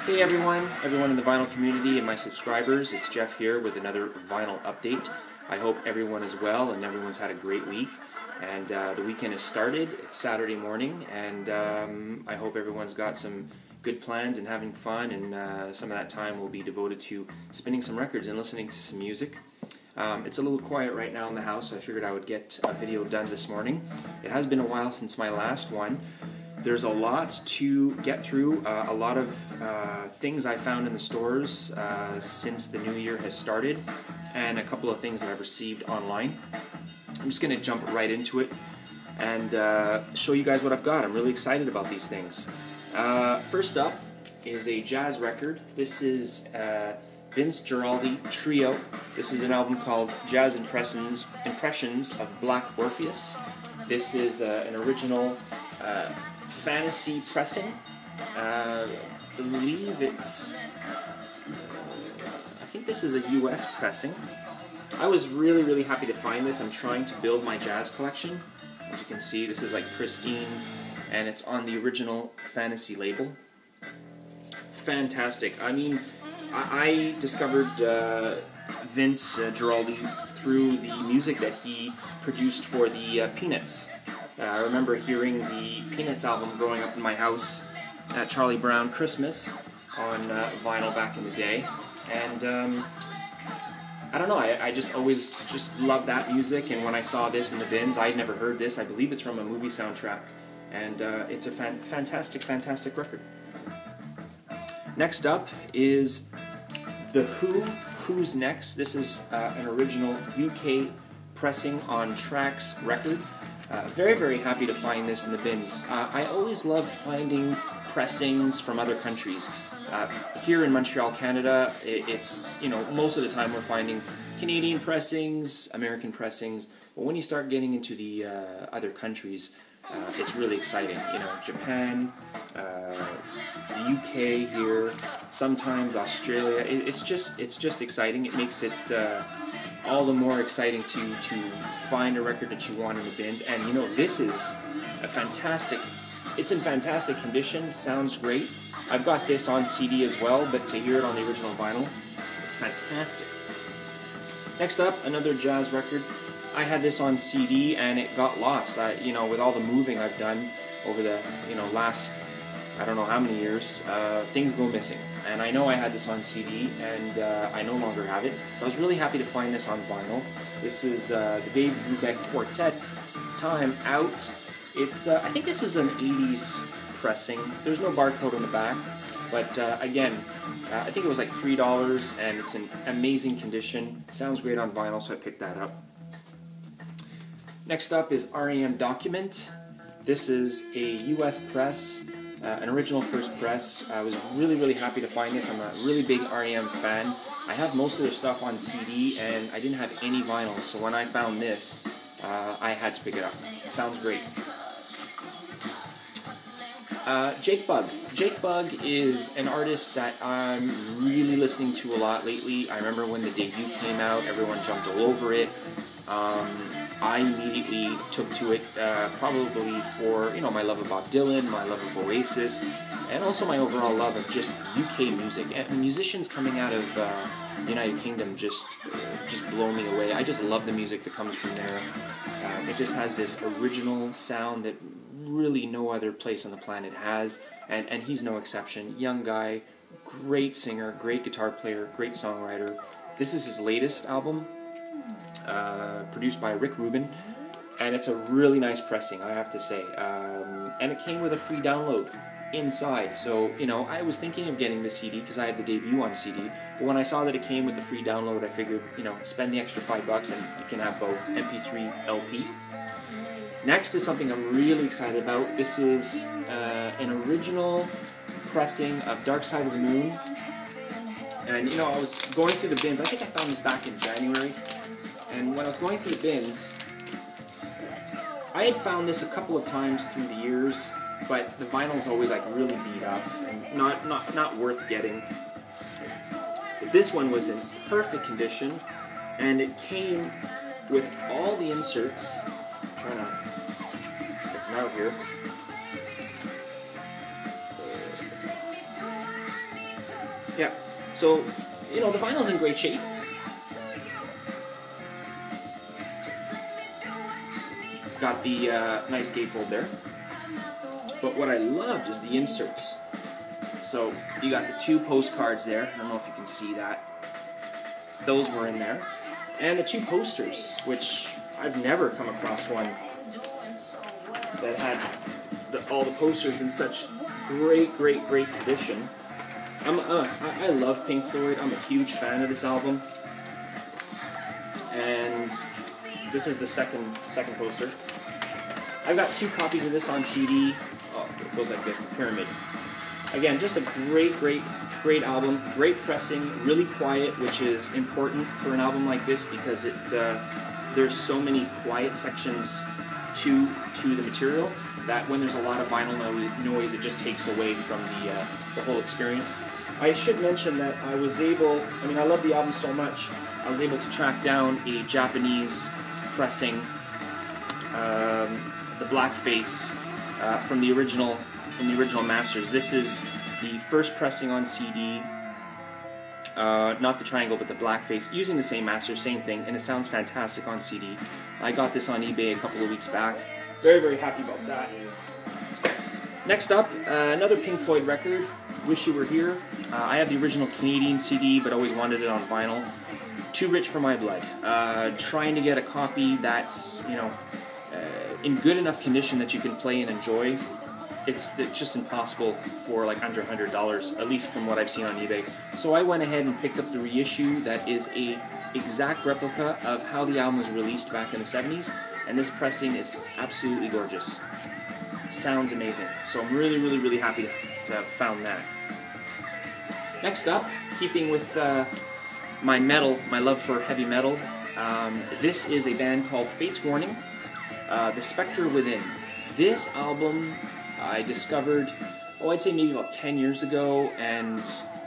Hey everyone in the vinyl community and my subscribers, it's Jeff here with another vinyl update. I hope everyone is well and everyone's had a great week. And the weekend has started, it's Saturday morning, and I hope everyone's got some good plans and having fun, and some of that time will be devoted to spinning some records and listening to some music. It's a little quiet right now in the house, so I figured I would get a video done this morning. It has been a while since my last one. There's a lot to get through, a lot of things I found in the stores since the new year has started, and a couple of things that I've received online. I'm just going to jump right into it and show you guys what I've got. I'm really excited about these things. First up is a jazz record. This is Vince Guaraldi Trio. This is an album called Jazz Impressions of Black Orpheus. This is an original fantasy pressing. I believe it's, I think this is a US pressing. I was really happy to find this. I'm trying to build my jazz collection. As you can see, this is like pristine, and it's on the original fantasy label. Fantastic. I mean, I discovered Vince Guaraldi through the music that he produced for the Peanuts. I remember hearing the Peanuts album growing up in my house at Charlie Brown Christmas on vinyl back in the day, and I don't know, I just always loved that music, and when I saw this in the bins, I'd never heard this. I believe it's from a movie soundtrack, and it's a fantastic record. Next up is The Who, Who's Next. This is an original UK pressing on Trax record. Very happy to find this in the bins. I always love finding pressings from other countries. Here in Montreal, Canada, it's, you know, most of the time we're finding Canadian pressings, American pressings, but when you start getting into the other countries, it's really exciting. You know, Japan, the UK here, sometimes Australia. It's just exciting. It makes it all the more exciting to find a record that you want in the bins. And you know, this is a fantastic, it's in fantastic condition, sounds great. I've got this on CD as well, but to hear it on the original vinyl, it's fantastic. Next up, another jazz record. I had this on CD and it got lost. You know, with all the moving I've done over the, you know, last, I don't know how many years, things go missing. And I know I had this on CD, and I no longer have it. So I was really happy to find this on vinyl. This is the Dave Brubeck Quartet, Time Out. It's, I think this is an 80s pressing. There's no barcode on the back, but again, I think it was like $3, and it's in amazing condition. Sounds great on vinyl, so I picked that up. Next up is REM Document. This is a US press. An original first press. I was really happy to find this. I'm a really big REM fan. I have most of their stuff on CD, and I didn't have any vinyl, so when I found this, I had to pick it up. It sounds great. Jake Bugg. Jake Bugg is an artist that I'm really listening to a lot lately. I remember when the debut came out, everyone jumped all over it. I immediately took to it, probably for, you know, my love of Bob Dylan, my love of Oasis, and also my overall love of just UK music. And musicians coming out of the United Kingdom just blow me away. I just love the music that comes from there. It just has this original sound that really no other place on the planet has, and he's no exception. Young guy, great singer, great guitar player, great songwriter. This is his latest album. Produced by Rick Rubin, and it's a really nice pressing, I have to say, and it came with a free download inside, so, you know, I was thinking of getting the CD because I had the debut on CD, but when I saw that it came with the free download, I figured, you know, spend the extra $5 and you can have both MP3, LP. Next is something I'm really excited about. This is an original pressing of Dark Side of the Moon, and, you know, I was going through the bins. I think I found this back in January. And when I was going through the bins, I had found this a couple of times through the years, but the vinyl's always like really beat up and not worth getting. But this one was in perfect condition, and it came with all the inserts. I'm trying to get them out here. Yeah. So, you know, the vinyl's in great shape. It's got the nice gatefold there. But what I loved is the inserts. So you got the 2 postcards there. I don't know if you can see that. Those were in there. And the 2 posters, which I've never come across one that had all the posters in such great condition. I love Pink Floyd. I'm a huge fan of this album. And this is the second poster. I've got 2 copies of this on CD. Oh, it goes like this, the Pyramid. Again, just a great album, great pressing, really quiet, which is important for an album like this because there's so many quiet sections to the material that when there's a lot of vinyl noise, it just takes away from the whole experience. I should mention that I love the album so much, I was able to track down a Japanese pressing, the blackface, from the original masters. This is the first pressing on CD, not the triangle but the blackface, using the same master, same thing, and it sounds fantastic on CD. I got this on eBay a couple of weeks back. Very happy about that. Next up, another Pink Floyd record, Wish You Were Here. I have the original Canadian CD but always wanted it on vinyl. Too Rich for My Blood. Trying to get a copy that's, you know, in good enough condition that you can play and enjoy. It's just impossible for like under $100, at least from what I've seen on eBay. So I went ahead and picked up the reissue that is a exact replica of how the album was released back in the 70s, and this pressing is absolutely gorgeous. Sounds amazing. So I'm really happy to have found that. Next up, keeping with my love for heavy metal, this is a band called Fate's Warning, The Spectre Within. This album I discovered, I'd say maybe about 10 years ago, and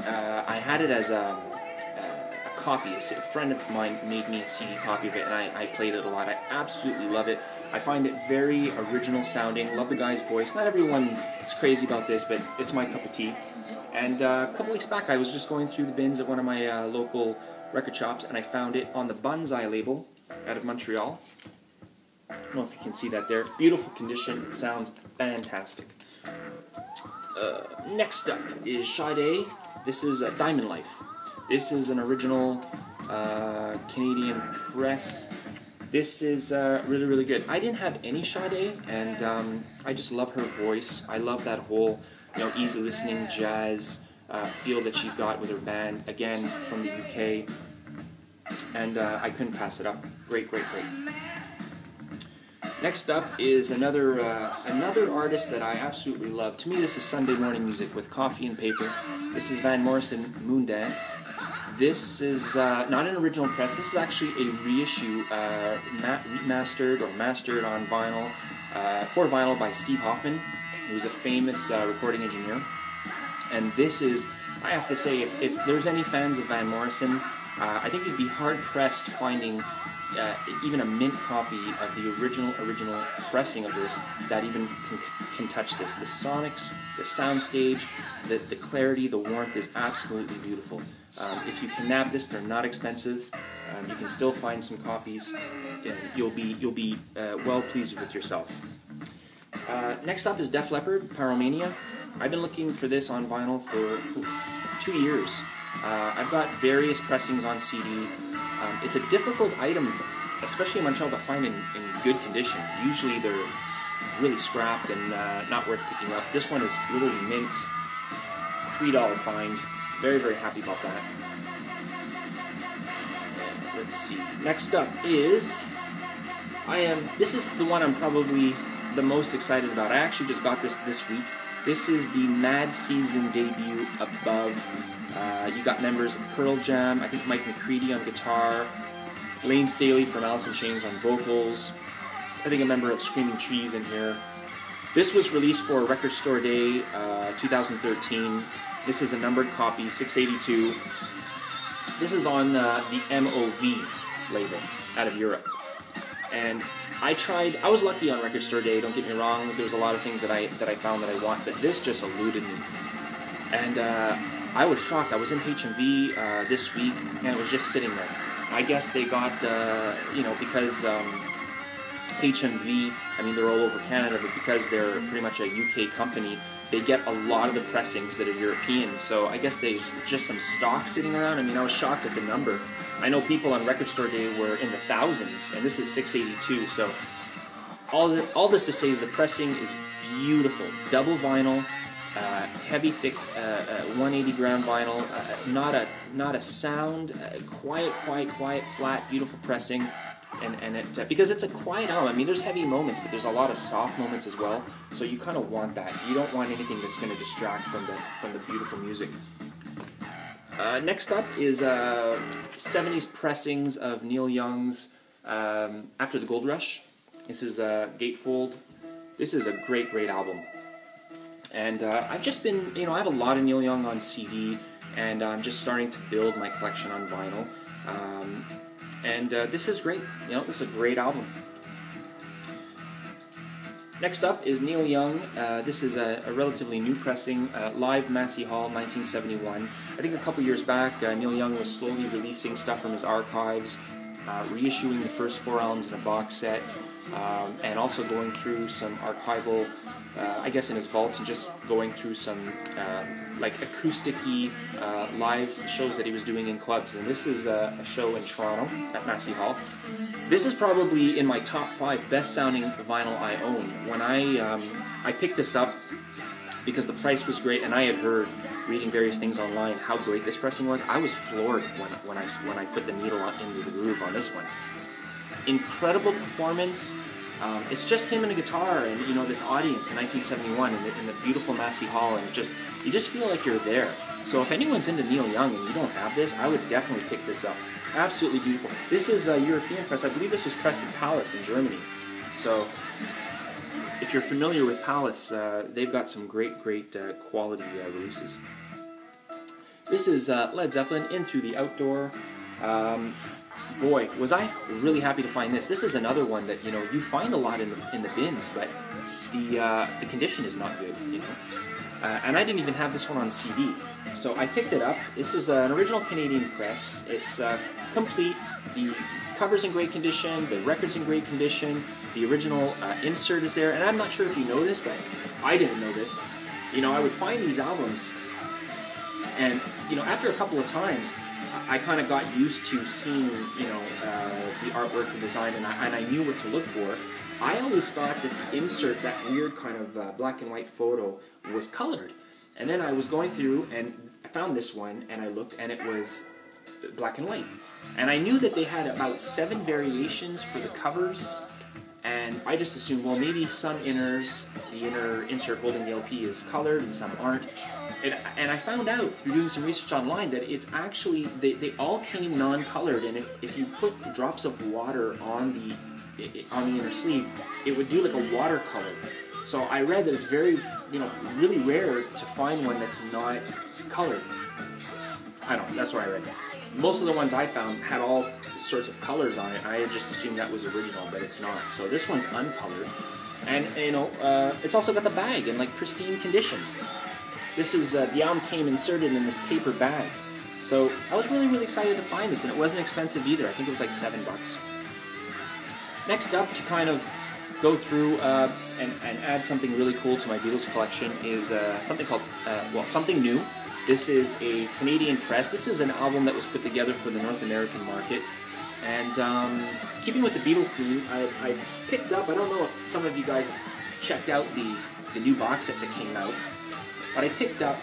I had it as a copy. A friend of mine made me a CD copy of it, and I played it a lot. I absolutely love it. I find it very original sounding, love the guy's voice. Not everyone is crazy about this, but it's my cup of tea. And a couple weeks back, I was just going through the bins at one of my local record shops, and I found it on the Banzai label out of Montreal. I don't know if you can see that there. Beautiful condition. It sounds fantastic. Next up is Sade. This is Diamond Life. This is an original Canadian press. This is really good. I didn't have any Sade, and I just love her voice. I love that whole, you know, easy listening jazz feel that she's got with her band. Again, from the UK, and I couldn't pass it up. Great. Next up is another artist that I absolutely love. To me, this is Sunday morning music with coffee and paper. This is Van Morrison, Moondance. This is not an original press. This is actually a reissue, remastered or mastered on vinyl, for vinyl by Steve Hoffman, who's a famous recording engineer. And this is, I have to say, if there's any fans of Van Morrison, I think you'd be hard-pressed finding even a mint copy of the original pressing of this that even can touch this. The sonics, the soundstage, the clarity, the warmth is absolutely beautiful. If you can nab this, they're not expensive. You can still find some copies, and you'll be well pleased with yourself. Next up is Def Leppard, Pyromania. I've been looking for this on vinyl for 2 years. I've got various pressings on CD. It's a difficult item, especially in Montreal, to find in good condition. Usually they're really scrapped and not worth picking up. This one is literally mint, $3 find. Very happy about that. And let's see. Next up is, this is the one I'm probably the most excited about. I actually just got this week. This is the Mad Season debut, Above. You got members of Pearl Jam, I think Mike McCready on guitar, Lane Staley from Alice in Chains on vocals, I think a member of Screaming Trees in here. This was released for Record Store Day 2013. This is a numbered copy, 682. This is on the MOV label out of Europe. And I was lucky on Record Store Day, don't get me wrong. There's a lot of things that I found that I want, but this just eluded me. And I was shocked. I was in HMV this week, and it was just sitting there. I guess they got, because HMV, I mean, they're all over Canada, but because they're pretty much a UK company, they get a lot of the pressings that are European. So I guess there's just some stock sitting around. I mean, I was shocked at the number. I know people on Record Store Day were in the thousands, and this is 682. So all this to say is the pressing is beautiful. Double vinyl, heavy, thick, 180 gram vinyl. Not a sound. Quiet, flat, beautiful pressing. And it because it's a quiet album. I mean, there's heavy moments, but there's a lot of soft moments as well. So you kind of want that. You don't want anything that's going to distract from the beautiful music. Next up is 70s pressings of Neil Young's After the Gold Rush. This is Gatefold. This is a great album. And I've just been, I have a lot of Neil Young on CD, and I'm just starting to build my collection on vinyl. And this is great. This is a great album. Next up is Neil Young. This is a relatively new pressing, Live Massey Hall, 1971. I think a couple years back, Neil Young was slowly releasing stuff from his archives, reissuing the first 4 albums in a box set, and also going through some archival, I guess in his vaults, and just going through some like acoustic-y live shows that he was doing in clubs. And this is a show in Toronto at Massey Hall. This is probably in my top 5 best-sounding vinyl I own. When I picked this up because the price was great, and I had heard, reading various things online, how great this pressing was. I was floored when I put the needle into the groove on this one. Incredible performance. It's just him and a guitar, and this audience in 1971 in the beautiful Massey Hall, and you just feel like you're there. So if anyone's into Neil Young and you don't have this, I would definitely pick this up. Absolutely beautiful. This is a European press. I believe this was pressed in Palace in Germany. So if you're familiar with Palace, they've got some great quality releases. This is Led Zeppelin, In Through the Outdoor. Boy, was I really happy to find this. This is another one that you find a lot in the bins, but the condition is not good. And I didn't even have this one on CD, so I picked it up. This is an original Canadian press. It's complete. The cover's in great condition. The record's in great condition. The original insert is there, and I'm not sure if you know this, but I didn't know this. I would find these albums, and after a couple of times, I kind of got used to seeing, the artwork and design, and I knew what to look for. I always thought that the insert, that weird kind of black and white photo, was colored. And then I was going through, and I found this one, and I looked, and it was black and white. And I knew that they had about 7 variations for the covers, and I just assumed, well, maybe some inners, the inner insert holding the LP is colored, and some aren't. And I found out through doing some research online that it's actually, they all came non-colored, and if you put drops of water on the inner sleeve, it would do like a watercolor. So I read that it's very, really rare to find one that's not colored. I don't know, that's what I read. Most of the ones I found had all sorts of colors on it. I had just assumed that was original, but it's not. So this one's uncolored. And, it's also got the bag in, like, pristine condition. This is, the album came inserted in this paper bag. So I was really excited to find this, and it wasn't expensive either. I think it was like $7. Next up, to kind of go through and add something really cool to my Beatles collection is something called, something new. This is a Canadian press. This is an album that was put together for the North American market. And keeping with the Beatles theme, I picked up, I don't know if some of you guys have checked out the new box set that came out, but I picked up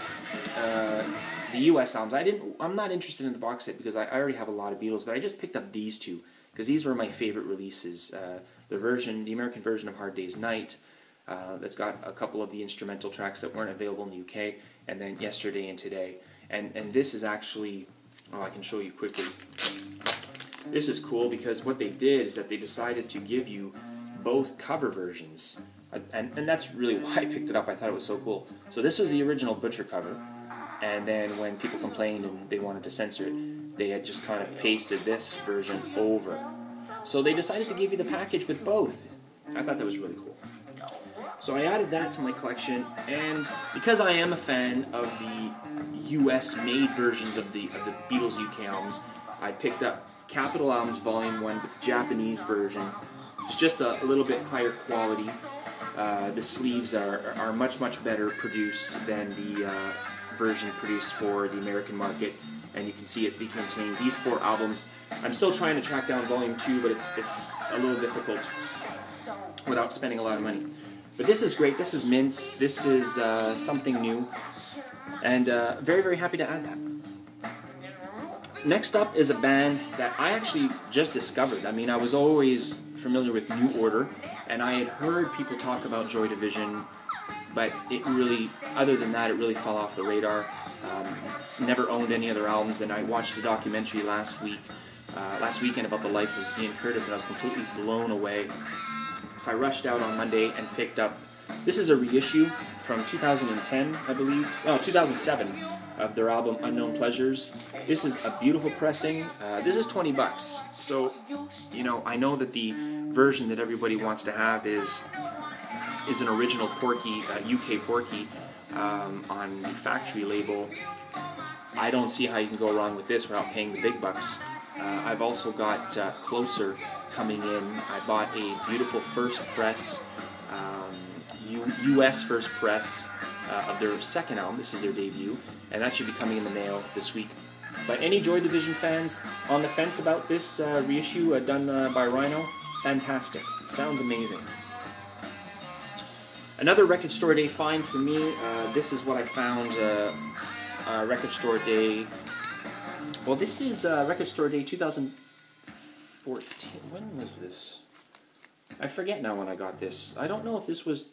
the US albums. I'm not interested in the box set because I already have a lot of Beatles, but I just picked up these two because these were my favorite releases. The American version of Hard Day's Night, that's got a couple of the instrumental tracks that weren't available in the UK, and then Yesterday and Today. And this is actually, I can show you quickly. This is cool because what they did is that they decided to give you both cover versions. And that's really why I picked it up. I thought it was so cool. So this was the original Butcher cover, and then when people complained and they wanted to censor it, they had just kind of pasted this version over. So they decided to give you the package with both. I thought that was really cool. So I added that to my collection, and because I am a fan of the US-made versions of the Beatles UK albums, I picked up Capitol Albums Volume 1 with the Japanese version. It's just a little bit higher quality. The sleeves are much better produced than the version produced for the American market, and you can see it contains these 4 albums. I'm still trying to track down Volume 2, but it's a little difficult without spending a lot of money. But this is great. This is mint. This is something new, and very happy to add that. Next up is a band that I actually just discovered. I mean, I was always familiar with New Order, and I had heard people talk about Joy Division, but it really, other than that, it really fell off the radar. Never owned any other albums, and I watched a documentary last weekend about the life of Ian Curtis, and I was completely blown away. So I rushed out on Monday and picked up, this is a reissue from 2010, I believe, 2007, of their album Unknown Pleasures. This is a beautiful pressing. This is $20. So, you know, I know that the version that everybody wants to have is an original Porky, UK Porky, on the factory label. I don't see how you can go wrong with this without paying the big bucks. I've also got Closer coming in. I bought a beautiful first press, US first press of their second album. This is their debut, and that should be coming in the mail this week. But any Joy Division fans on the fence about this reissue done by Rhino, fantastic. Sounds amazing. Another Record Store Day find for me. This is what I found Record Store Day. Well, this is Record Store Day 2014. When was this? I forget now when I got this. I don't know if this was...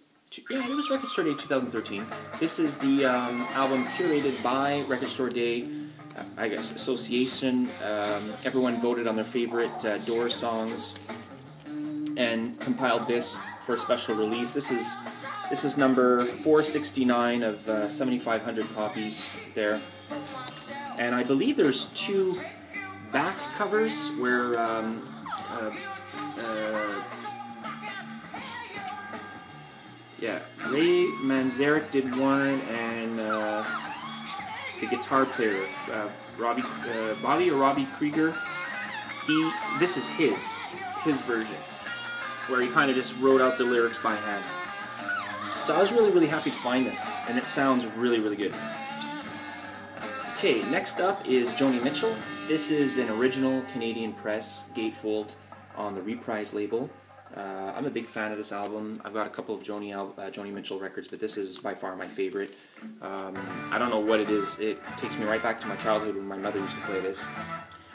Yeah, it was Record Store Day 2013. This is the album curated by Record Store Day, I guess, Association. Everyone voted on their favorite Doors songs and compiled this for a special release. This is number 469 of 7,500 copies there. And I believe there's 2 back covers where yeah, Ray Manzarek did one, and the guitar player, Robbie Krieger, this is his version, where he kind of just wrote out the lyrics by hand. So I was really happy to find this, and it sounds really good. Okay, next up is Joni Mitchell. This is an original Canadian press, gatefold, on the Reprise label. I'm a big fan of this album. I've got a couple of Joni Mitchell records, but this is by far my favorite. I don't know what it is. It takes me right back to my childhood when my mother used to play this.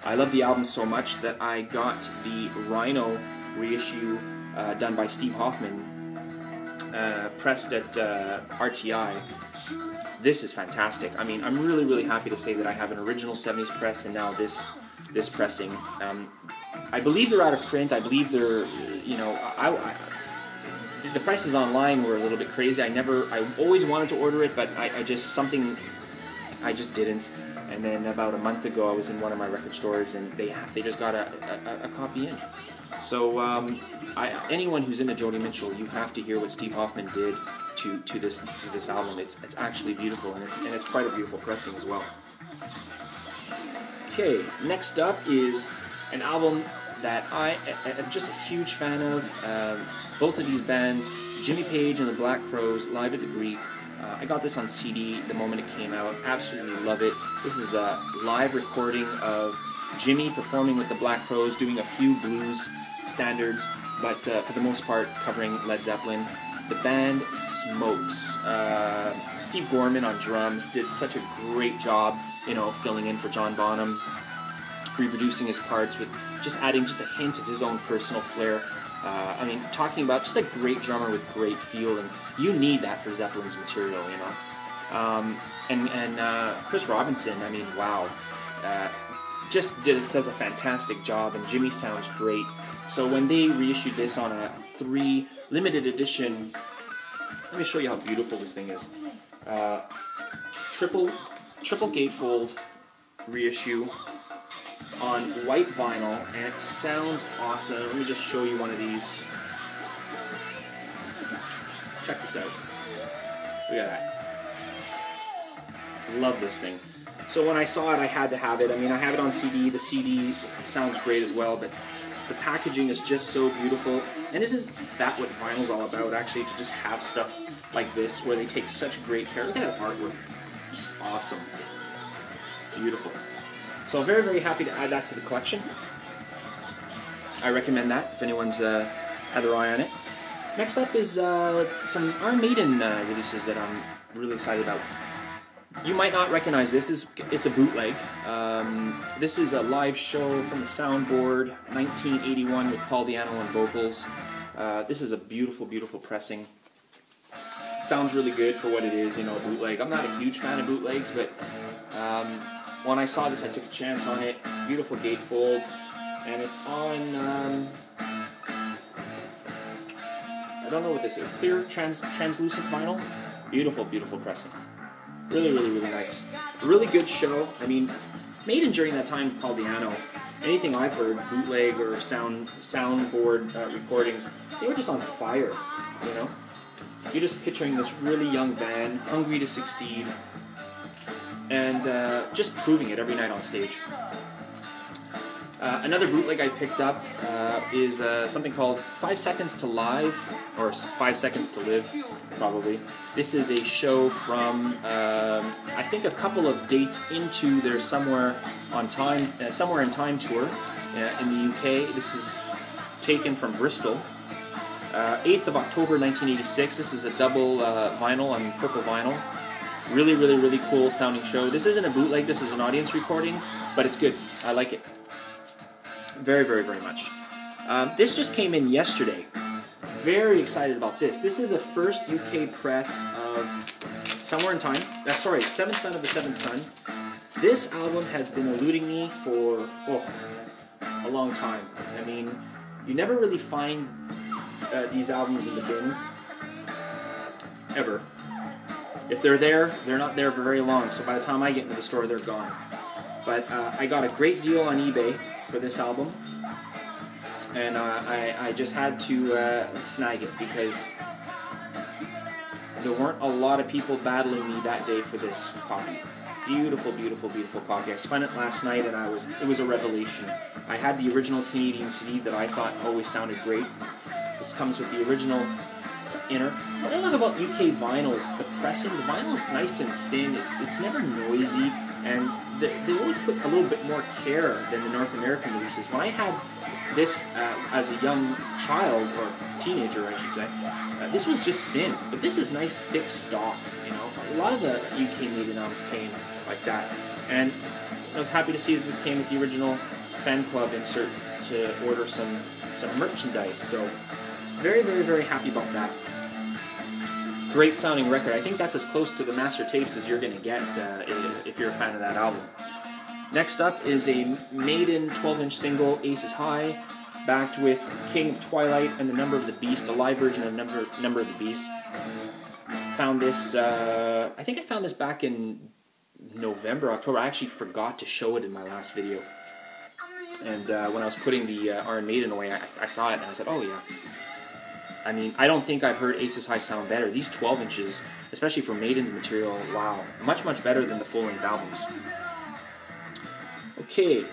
I love the album so much that I got the Rhino reissue done by Steve Hoffman, pressed at RTI. This is fantastic. I mean, I'm really happy to say that I have an original 70s press and now this pressing. I believe they're out of print. I believe they're, you know, the prices online were a little bit crazy. I always wanted to order it, but I just didn't. And then about a month ago, I was in one of my record stores, and they just got a copy in. So anyone who's into Joni Mitchell, you have to hear what Steve Hoffman did to this album. It's actually beautiful, and it's quite a beautiful pressing as well. Okay, next up is an album that I am just a huge fan of. Both of these bands, Jimmy Page and the Black Crowes, Live at the Greek. I got this on CD the moment it came out. Absolutely love it. This is a live recording of Jimmy performing with the Black Crowes, doing a few blues standards, but for the most part covering Led Zeppelin. The band smokes. Steve Gorman on drums did such a great job, you know, filling in for John Bonham, reproducing his parts with just adding just a hint of his own personal flair. I mean, talking about just a great drummer with great feel, and you need that for Zeppelin's material, you know. And Chris Robinson, I mean, wow, just does a fantastic job, and Jimmy sounds great. So when they reissued this on a 3 limited edition, let me show you how beautiful this thing is. Triple gatefold reissue on white vinyl, and it sounds awesome. Let me just show you one of these. Check this out. Look at that. Love this thing. So when I saw it, I had to have it. I mean, I have it on CD. The CD sounds great as well, but the packaging is just so beautiful. And isn't that what vinyl's all about, actually, to just have stuff like this, where they take such great care? Look at that artwork. Just awesome. Beautiful. So very, very happy to add that to the collection. I recommend that if anyone's had their eye on it. Next up is some Iron Maiden releases that I'm really excited about. You might not recognize this. It's a bootleg. This is a live show from the Soundboard, 1981, with Paul Di'Anno on vocals. This is a beautiful, beautiful pressing. Sounds really good for what it is, you know, a bootleg. I'm not a huge fan of bootlegs, but when I saw this, I took a chance on it. Beautiful gatefold, and it's on. I don't know what this is. Clear translucent vinyl. Beautiful, beautiful pressing. Really, really, really nice. Really good show. I mean, Maiden during that time, Paul Di'Anno, anything I've heard, bootleg or soundboard recordings, they were just on fire, you know? You're just picturing this really young band, hungry to succeed, and just proving it every night on stage. Another bootleg I picked up is something called 5 Seconds to Live, or 5 Seconds to Live, probably. This is a show from, I think, a couple of dates into their Somewhere in Time tour in the UK. This is taken from Bristol. 8th of October 1986. This is a double vinyl on purple vinyl. Really, really, really cool sounding show. This isn't a bootleg, this is an audience recording, but it's good. I like it. Very, very, very much. This just came in yesterday. Very excited about this. This is a first UK press of Somewhere in Time. Sorry, Seventh Son of the Seventh Son. This album has been eluding me for a long time. I mean, you never really find these albums in the bins, ever. If they're there, they're not there for very long, so by the time I get into the store, they're gone. But I got a great deal on eBay for this album, and I just had to snag it because there weren't a lot of people battling me that day for this copy. Beautiful, beautiful, beautiful copy. I spun it last night, and it was a revelation. I had the original Canadian CD that I thought always sounded great. This comes with the original inner. What I love about UK vinyl is the pressing. The vinyl is nice and thin. It's never noisy, and they always put a little bit more care than the North American releases. When I had this as a young child, or teenager I should say, this was just thin, but this is nice thick stock, you know. A lot of the UK Maiden albums came like that, and I was happy to see that this came with the original Fan Club insert to order some merchandise, so very, very, very happy about that. Great sounding record. I think that's as close to the master tapes as you're going to get if you're a fan of that album. Next up is a Maiden 12-inch single, Aces High, backed with King of Twilight and The Number of the Beast, a live version of Number of the Beast. Found this, I think I found this back in November, October. I actually forgot to show it in my last video. And when I was putting the Iron Maiden away, I saw it and I said, oh yeah. I mean, I don't think I've heard Aces High sound better. These 12 inches, especially for Maiden's material, wow. Much, much better than the full-length albums. Okay,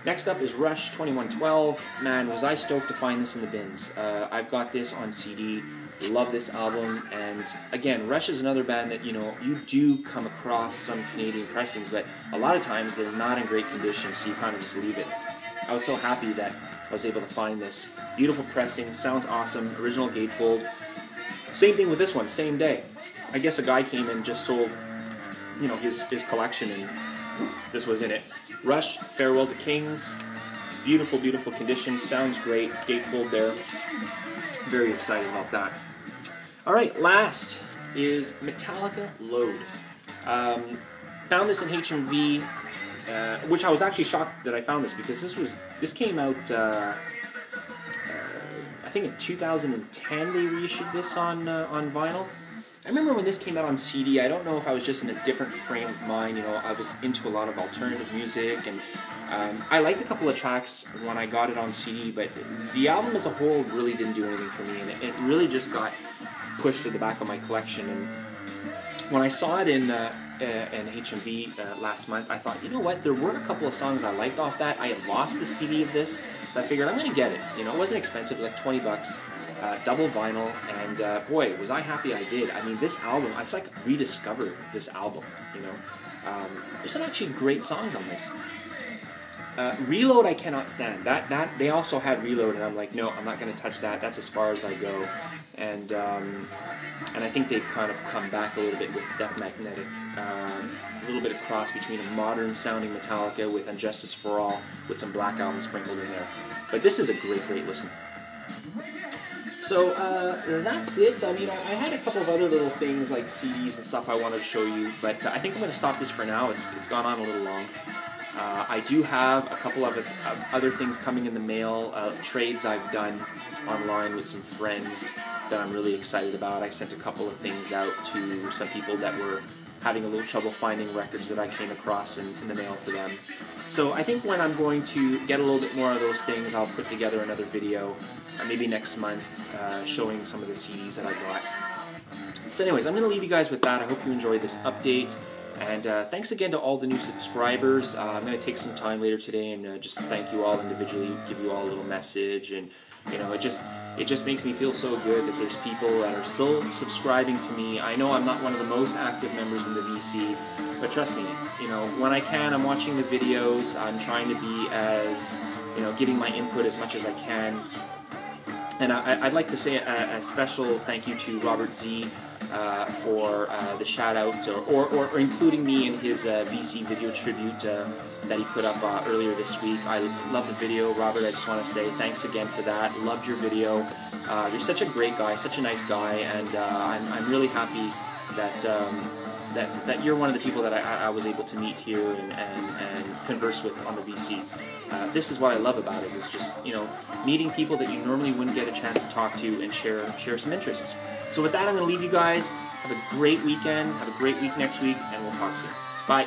next up is Rush 2112. Man, was I stoked to find this in the bins. I've got this on CD. Love this album. And again, Rush is another band that, you know, you do come across some Canadian pressings, but a lot of times they're not in great condition, so you kind of just leave it. I was so happy that I was able to find this. Beautiful pressing, sounds awesome, original gatefold. Same thing with this one, same day. I guess a guy came and just sold, you know, his collection, and this was in it. Rush, Farewell to Kings. Beautiful, beautiful condition, sounds great, gatefold there. Very excited about that. Alright, last is Metallica Load. Found this in HMV. Which I was actually shocked that I found this, because this came out I think in 2010 they reissued this on vinyl. I remember when this came out on CD, I don't know if I was just in a different frame of mind, you know, I was into a lot of alternative music, and I liked a couple of tracks when I got it on CD, but the album as a whole really didn't do anything for me, and it really just got pushed to the back of my collection. And when I saw it in HMV last month, I thought, you know what, there were a couple of songs I liked off that. I had lost the CD of this, so I figured I'm going to get it. You know, it wasn't expensive, it was like 20 bucks, double vinyl, and boy, was I happy I did. I mean, this album, it's like rediscovered this album, you know. There's some actually great songs on this. Reload I cannot stand. That they also had Reload, and I'm like, no, I'm not going to touch that. That's as far as I go. And I think they've kind of come back a little bit with Death Magnetic. A little bit of cross between a modern sounding Metallica with Injustice for All with some Black Album sprinkled in there. But this is a great listen. So that's it. I mean, I had a couple of other little things like CDs and stuff I wanted to show you, but I think I'm going to stop this for now. It's gone on a little long. I do have a couple of other things coming in the mail, trades I've done online with some friends that I'm really excited about. I sent a couple of things out to some people that were having a little trouble finding records that I came across in the mail for them. So I think when I'm going to get a little bit more of those things, I'll put together another video, maybe next month, showing some of the CDs that I bought. So anyways, I'm going to leave you guys with that. I hope you enjoyed this update. And thanks again to all the new subscribers. I'm going to take some time later today and just thank you all individually, give you all a little message, and you know, it just makes me feel so good that there's people that are still subscribing to me. I know I'm not one of the most active members in the VC, but trust me, you know, when I can, I'm watching the videos. I'm trying to be as, you know, giving my input as much as I can. And I'd like to say a special thank you to Robert Z for the shout out or including me in his VC video tribute that he put up earlier this week. I love the video, Robert. I just want to say thanks again for that. Loved your video. You're such a great guy, such a nice guy, and I'm really happy that you're one of the people that I was able to meet here and converse with on the VC. This is what I love about it, is just, you know, meeting people that you normally wouldn't get a chance to talk to and share some interests. So with that, I'm going to leave you guys. Have a great weekend. Have a great week next week, and we'll talk soon. Bye.